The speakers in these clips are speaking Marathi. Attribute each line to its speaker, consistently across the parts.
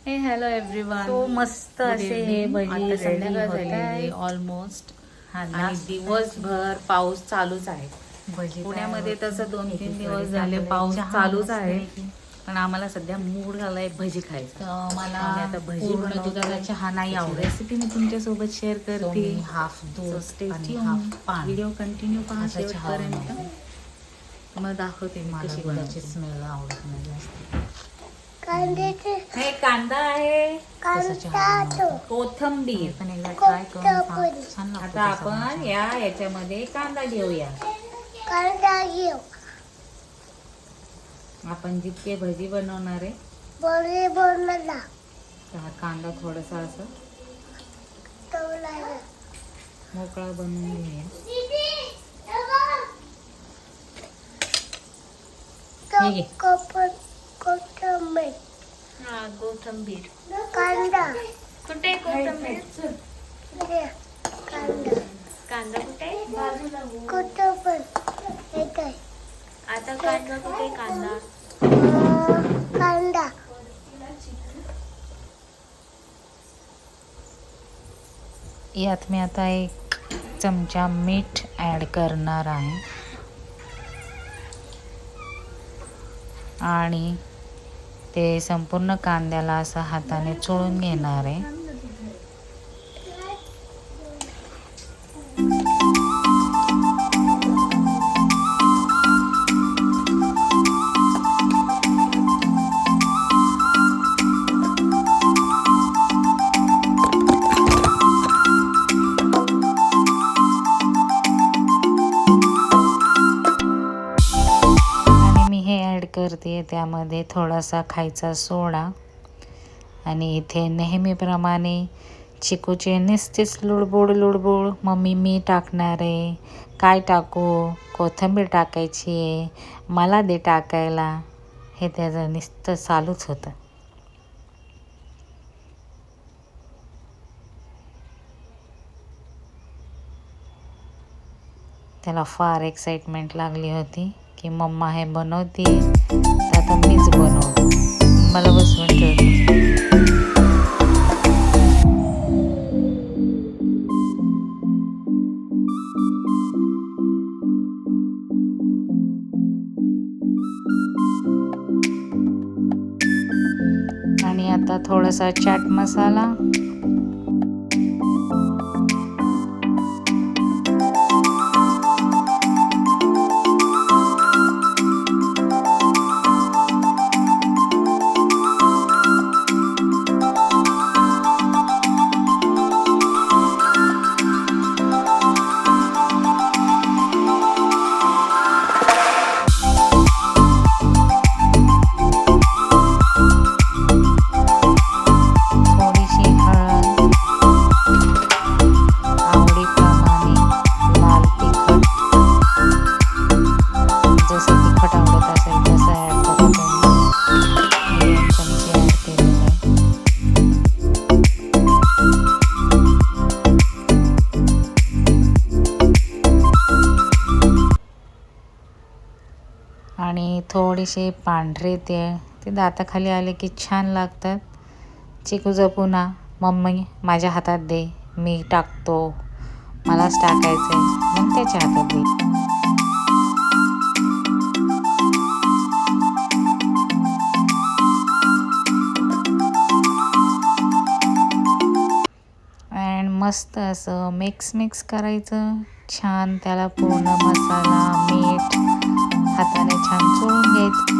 Speaker 1: हे हॅलो एव्हरीवन.
Speaker 2: तो मस्त असे हे भजी
Speaker 1: संध्याकाळ
Speaker 2: रेडी
Speaker 1: झालेली
Speaker 2: आहे
Speaker 1: ऑलमोस्ट आणि
Speaker 2: आणि
Speaker 1: दिवसभर पाऊस चालूच आहे.
Speaker 2: भजी
Speaker 1: पुण्यामध्ये तसं 2-3 दिवस झाले
Speaker 2: त्यामध्ये
Speaker 1: पाऊस
Speaker 2: चहा
Speaker 1: चालूच आहे.
Speaker 2: मस्तपैकी.
Speaker 1: पण आम्हाला सध्या मूड झालाय भजी खायचा.
Speaker 2: तर मला
Speaker 1: आम्ही आता भजी
Speaker 2: पूर्ण
Speaker 1: बनवतो.
Speaker 2: दुधाचा चहा नाही आवडत.
Speaker 1: रेसिपी मी तुमच्यासोबत शेअर
Speaker 2: तो
Speaker 1: करते.
Speaker 2: मी हाफ दूध आणि हाफ पान
Speaker 1: व्हिडिओ कंटिन्यू पहा
Speaker 2: असा चहा
Speaker 1: शेवटपर्यंत.
Speaker 2: बनवते.
Speaker 1: मग दाखवते मी
Speaker 2: मला
Speaker 1: कशी
Speaker 2: दुधाची
Speaker 1: बनवते.
Speaker 2: स्मेल आवडत नाही जास्त.
Speaker 1: हे कांदा आहे,
Speaker 2: तसा चहा बनवते.
Speaker 1: कोथिंबीर.
Speaker 2: मी पण एकदा ट्राय करून पहा. छान लागतो
Speaker 1: आता
Speaker 2: तसा
Speaker 1: आपण
Speaker 2: चहा.
Speaker 1: याच्यामध्ये कांदा घेऊया. आपण जितके भजी बनवणार आहे तर हा कांदा थोडासा असं मोकळा बनवून घेऊया.
Speaker 2: हे घे.
Speaker 3: हा कोथिंबीर
Speaker 4: कांदा
Speaker 3: कुठे कोथिंबीर कांदा कुठे
Speaker 4: कुठं पण येत आहे
Speaker 3: आता कांदा कुठे कांदा
Speaker 4: कांदा
Speaker 2: यात मी आता 1 चमचा मीठ ॲड करणार आहे आणि ते संपूर्ण कांद्याला असं हाताने चोळून घेणार आहे. करते त्यामध्ये थोडासा खायचा सोडा आणि इथे नेहमीप्रमाणे चिकूचे नुसतेच लुडबुड मम्मी मी टाकणार आहे, काय टाकू, कोथिंबीर टाकायची आहे, मला दे टाकायला, हे त्याचं नुसतं चालूच होतं. त्याला फार एक्साइटमेंट लागली होती की मम्मा हे बनवते तर आता मीच बनवतो, मला बसवून ठेवतो. आणि आता थोडासा चाट मसाला, आणि थोडेसे पांढरे ते दाताखाली आले की छान लागतात. चिकूचं पुन्हा मम्मी माझ्या हातात दे, मी टाकतो, मलाच टाकायचं आहे, मग त्याच्या हातात दे. आणि मस्त असं मिक्स करायचं छान. त्याला पूर्ण मसाला मीठ हाताने छान चोळून घ्यायचं.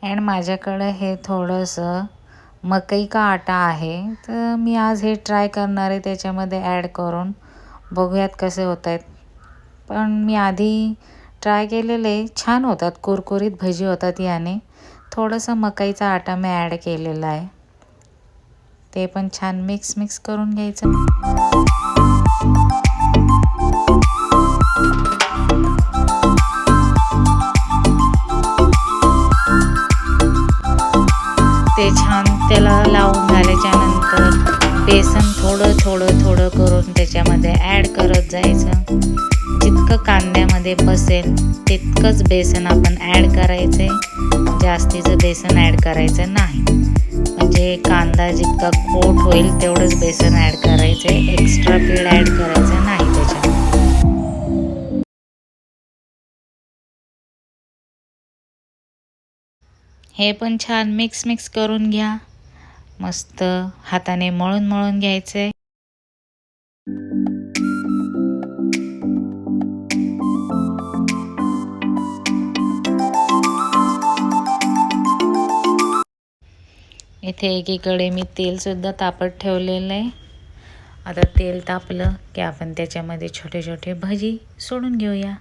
Speaker 2: आणि माझ्याकडं हे थोडंसं मकई का आटा आहे, तर मी आज हे ट्राय करणार आहे त्याच्यामध्ये ॲड करून. बघूयात कसे होत आहेत. पण मी आधी ट्राय केलेले छान होतात, कुरकुरीत भजी होतात याने. थोडंसं मकईचा आटा मी ॲड केलेला आहे, ते पण छान मिक्स करून घ्यायचं. छान त्याला लावून झाल्याच्या नंतर बेसन थोडं थोडं थोडं करून त्याच्यामध्ये ॲड करत जायचं. जितकं कांद्यामध्ये बसेल तितकंच बेसन आपण ॲड करायचं आहे, जास्तीचं बेसन ॲड करायचं नाही. म्हणजे कांदा जितका कोट होईल तेवढंच बेसन ॲड करायचं आहे, एक्स्ट्रा पीठ ॲड करायचं नाही त्याच्यामध्ये. हे पण छान मिक्स करून घ्या. मस्त हाताने मळून घ्यायचं आहे. इथे एकीकडे मी तेलसुद्धा तापत ठेवलेलं आहे. आता तेल तापलं की आपण त्याच्यामध्ये छोटे छोटे भजी सोडून घेऊया.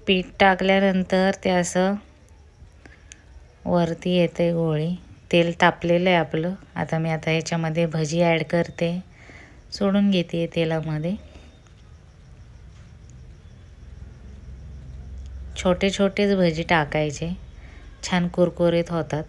Speaker 2: पीठ टाकल्यानंतर ते असं वरती येते गोळी. तेल तापलेलं आहे आपलं. आता मी ह्याच्यामध्ये भजी ॲड करते, सोडून घेते तेलामध्ये. छोटे छोटेच भजी टाकायचे, छान कुरकुरीत होतात.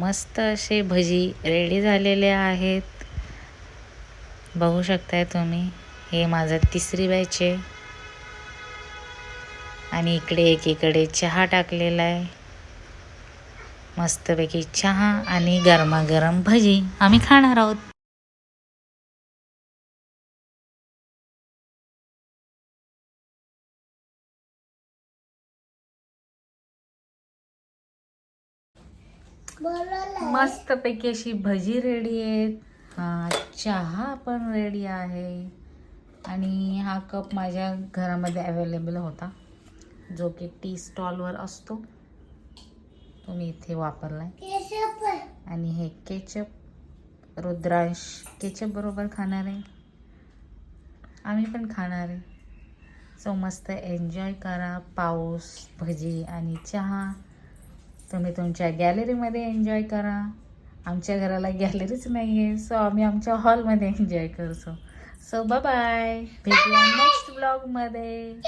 Speaker 2: मस्त असे भजी रेडी झालेले आहेत. बघू शकताय तुम्ही. हे माझं तिसरी बॅच आहे आणि इकडे एकीकडे चहा टाकलेला आहे. मस्तपैकी चहा आणि गरमागरम भजी आम्ही खाणार आहोत.
Speaker 4: बोलायला
Speaker 2: मस्तपैकी अशी भजी रेडी आहेत. हा चहा पण रेडी आहे आणि हा कप माझ्या घरामध्ये अवेलेबल होता, जो की टी स्टॉलवर असतो, तो मी इथे वापरलाय.
Speaker 4: केशव पण.
Speaker 2: आणि हे केचप रुद्रांश केचप बरोबर खाणार आहे, आम्ही पण खाणार आहे. सो मस्त एन्जॉय करा. पाऊस, भजी आणि चहा तुम्ही तुमच्या गॅलरीमध्ये एन्जॉय करा. आमच्या घराला गॅलरीच नाही आहे, सो आम्ही आमच्या हॉलमध्ये एन्जॉय करतो. सो बाय बाय, भेटूया नेक्स्ट ब्लॉगमध्ये.